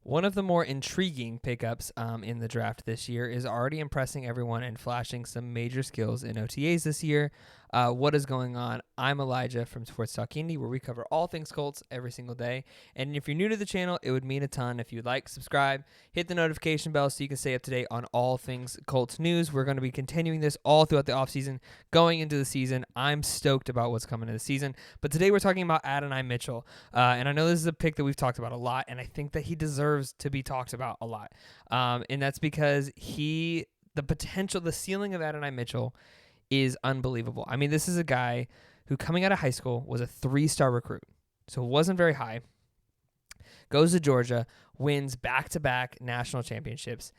One of the more intriguing pickups in the draft this year is already impressing everyone and flashing some major skills in OTAs this year. What is going on? I'm Elijah from Sports Talk Indy, where we cover all things Colts every single day. And if you're new to the channel, it would mean a ton if you'd like, subscribe, hit the notification bell so you can stay up to date on all things Colts news. We're going to be continuing this all throughout the offseason, going into the season. I'm stoked about what's coming in the season. But today we're talking about Adonai Mitchel. And I know this is a pick that we've talked about a lot, and I think that he deserves to be talked about a lot. And that's because the ceiling of Adonai Mitchel is unbelievable. I mean, this is a guy who coming out of high school was a 3-star recruit. So it wasn't very high. Goes to Georgia, wins back-to-back national championships,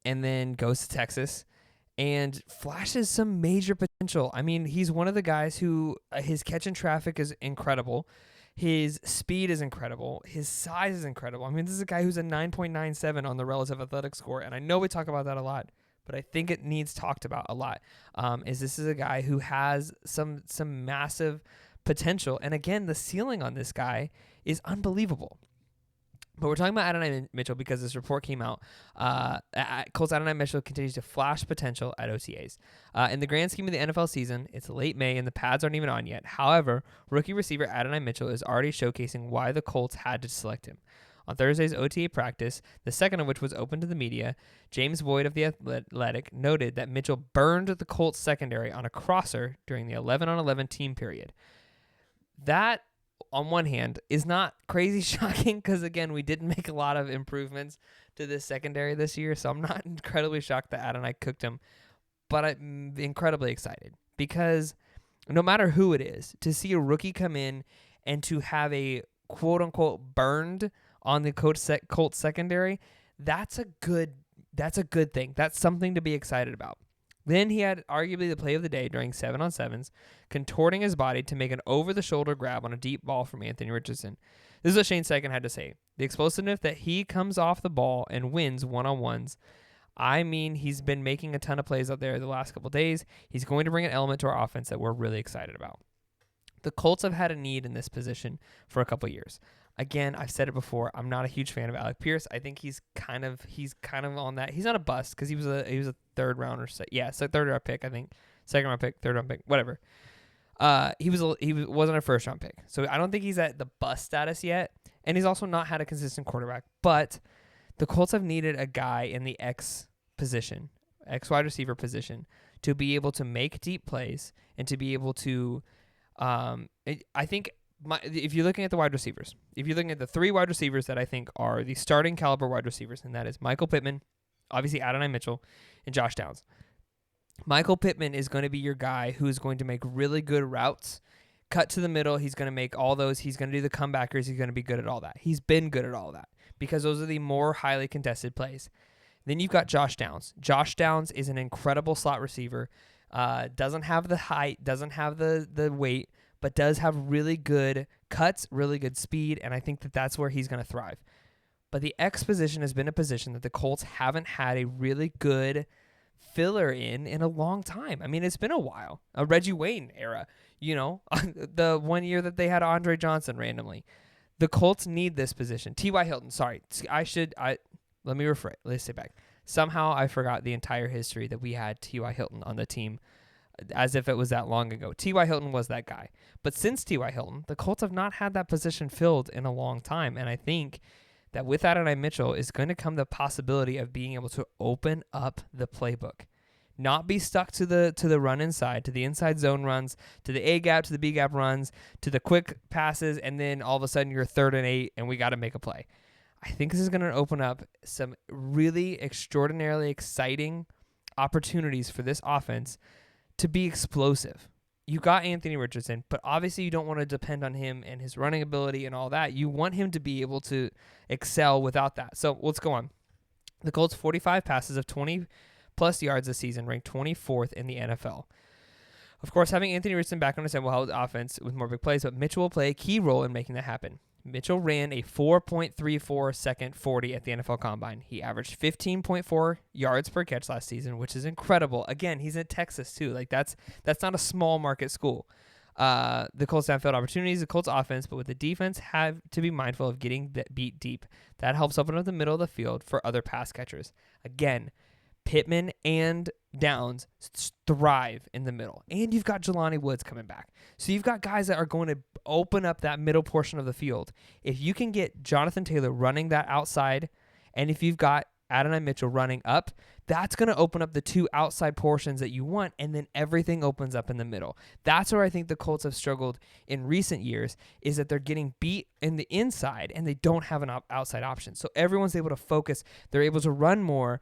and then goes to Texas and flashes some major potential. I mean, he's one of the guys who his catch and traffic is incredible. His speed is incredible. His size is incredible. I mean, this is a guy who's a 9.97 on the relative athletic score, and I know we talk about that a lot, but I think it needs talked about a lot. This is a guy who has some massive potential, and again, the ceiling on this guy is unbelievable. But we're talking about Adonai Mitchel because this report came out. Colts Adonai Mitchel continues to flash potential at OTAs. In the grand scheme of the NFL season, it's late May and the pads aren't even on yet. However, rookie receiver Adonai Mitchel is already showcasing why the Colts had to select him. On Thursday's OTA practice, the second of which was open to the media, James Boyd of The Athletic noted that Mitchell burned the Colts secondary on a crosser during the 11-on-11 team period. That, on one hand, is not crazy shocking because, again, we didn't make a lot of improvements to this secondary this year, so I'm not incredibly shocked that Adonai cooked him, but I'm incredibly excited because no matter who it is, to see a rookie come in and to have a quote-unquote burned on the Colts secondary, that's a good thing. That's something to be excited about. Then he had arguably the play of the day during 7-on-7s, contorting his body to make an over-the-shoulder grab on a deep ball from Anthony Richardson. This is what Shane Steichen had to say. The explosiveness that he comes off the ball and wins one-on-ones. I mean, he's been making a ton of plays out there the last couple of days. He's going to bring an element to our offense that we're really excited about. The Colts have had a need in this position for a couple of years. Again, I've said it before. I'm not a huge fan of Alec Pierce. I think he's kind of on that. He's not a bust because he was a third round or third round pick. I think second round pick, third round pick, whatever. He wasn't a first round pick, so I don't think he's at the bust status yet. And he's also not had a consistent quarterback. But the Colts have needed a guy in the X wide receiver position, to be able to make deep plays and to be able to. I think. If you're looking at the wide receivers, if you're looking at the 3 wide receivers that I think are the starting caliber wide receivers, and that is Michael Pittman, obviously Adonai Mitchel, and Josh Downs. Michael Pittman is going to be your guy who's going to make really good routes, cut to the middle. He's going to make all those. He's going to do the comebackers. He's going to be good at all that. He's been good at all that because those are the more highly contested plays. Then you've got Josh Downs. Josh Downs is an incredible slot receiver. Doesn't have the height, doesn't have the weight, but does have really good cuts, really good speed, and I think that that's where he's going to thrive. But the X position has been a position that the Colts haven't had a really good filler in a long time. I mean, it's been a while. A Reggie Wayne era, the 1 year that they had Andre Johnson randomly. The Colts need this position. T.Y. Hilton, sorry. Let me rephrase. Let's say back. Somehow I forgot the entire history that we had T.Y. Hilton on the team as if it was that long ago. T.Y. Hilton was that guy. But since T.Y. Hilton, the Colts have not had that position filled in a long time. And I think that with Adonai Mitchel is going to come the possibility of being able to open up the playbook. Not be stuck to the run inside, to the inside zone runs, to the A gap, to the B gap runs, to the quick passes, and then all of a sudden you're 3rd and 8 and we got to make a play. I think this is going to open up some really extraordinarily exciting opportunities for this offense to be explosive. You got Anthony Richardson, but obviously you don't want to depend on him and his running ability and all that. You want him to be able to excel without that. So let's go on. The Colts' 45 passes of 20-plus yards this season ranked 24th in the NFL. Of course, having Anthony Richardson back on his side will help the offense with more big plays, but Mitchell will play a key role in making that happen. Mitchell ran a 4.34 second 40 at the NFL Combine. He averaged 15.4 yards per catch last season, which is incredible. Again, he's in Texas too. Like that's not a small market school. the Colts downfield opportunities, the Colts offense, but with the defense have to be mindful of getting beat deep. That helps open up the middle of the field for other pass catchers. Again, Pittman and Downs thrive in the middle. And you've got Jelani Woods coming back. So you've got guys that are going to open up that middle portion of the field. If you can get Jonathan Taylor running that outside, and if you've got Adonai Mitchell running up, that's going to open up the two outside portions that you want, and then everything opens up in the middle. That's where I think the Colts have struggled in recent years, is that they're getting beat in the inside, and they don't have an outside option. So everyone's able to focus. They're able to run more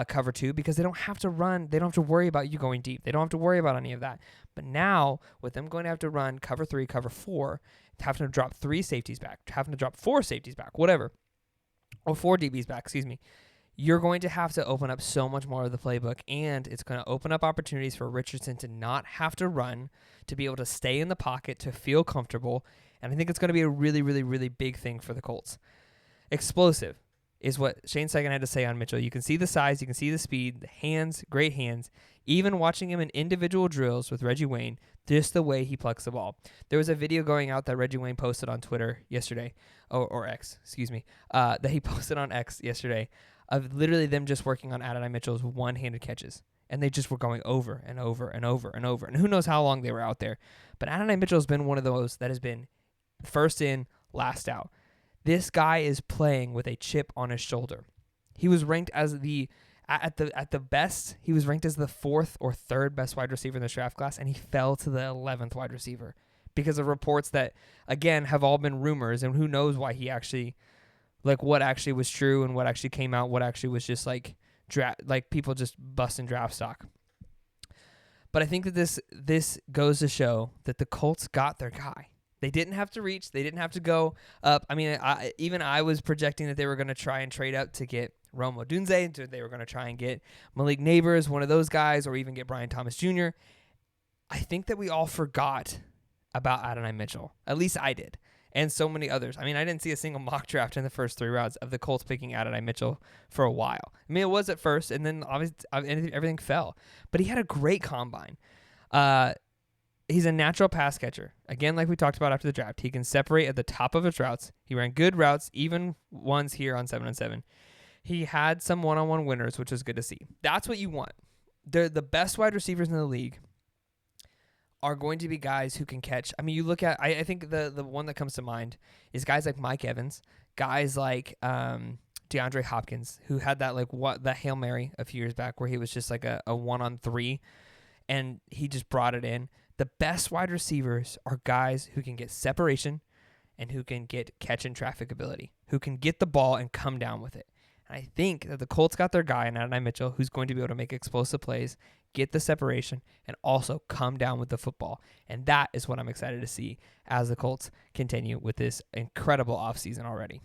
cover two because they don't have to run. They don't have to worry about you going deep. They don't have to worry about any of that. But now, with them going to have to run cover three, cover four, having to drop 3 safeties back, having to drop 4 safeties back, whatever, or 4 DBs back, you're going to have to open up so much more of the playbook, and it's going to open up opportunities for Richardson to not have to run, to be able to stay in the pocket, to feel comfortable, and I think it's going to be a really, really, really big thing for the Colts. Explosive is what Shane Steichen had to say on Mitchell. You can see the size, you can see the speed, the hands, great hands. Even watching him in individual drills with Reggie Wayne, just the way he plucks the ball. There was a video going out that Reggie Wayne posted on Twitter yesterday, or X, that he posted on X yesterday, of literally them just working on Adonai Mitchell's one-handed catches. And they just were going over and over and over and over. And who knows how long they were out there. But Adonai Mitchell has been one of those that has been first in, last out. This guy is playing with a chip on his shoulder. He was ranked as at the best, he was ranked as the 4th or 3rd best wide receiver in this draft class, and he fell to the 11th wide receiver because of reports that, again, have all been rumors, and who knows why he actually, like, what actually was true and what actually came out, what actually was just like people just busting draft stock. But I think that this goes to show that the Colts got their guy. They didn't have to reach. They didn't have to go up. I mean, I was projecting that they were going to try and trade up to get Rome Odunze. They were going to try and get Malik Neighbors, one of those guys, or even get Brian Thomas Jr. I think that we all forgot about Adonai Mitchell. At least I did. And so many others. I mean, I didn't see a single mock draft in the first 3 rounds of the Colts picking Adonai Mitchell for a while. I mean, it was at first, and then obviously everything fell. But he had a great combine. He's a natural pass catcher. Again, like we talked about after the draft, he can separate at the top of his routes. He ran good routes, even ones here on 7-on-7. He had some one-on-one winners, which was good to see. That's what you want. The best wide receivers in the league are going to be guys who can catch. I mean, you look at, I think the one that comes to mind is guys like Mike Evans, guys like DeAndre Hopkins, who had that Hail Mary a few years back where he was just like a 1-on-3, and he just brought it in. The best wide receivers are guys who can get separation and who can get catch and traffic ability, who can get the ball and come down with it. And I think that the Colts got their guy in Adonai Mitchell, who's going to be able to make explosive plays, get the separation, and also come down with the football. And that is what I'm excited to see as the Colts continue with this incredible offseason already.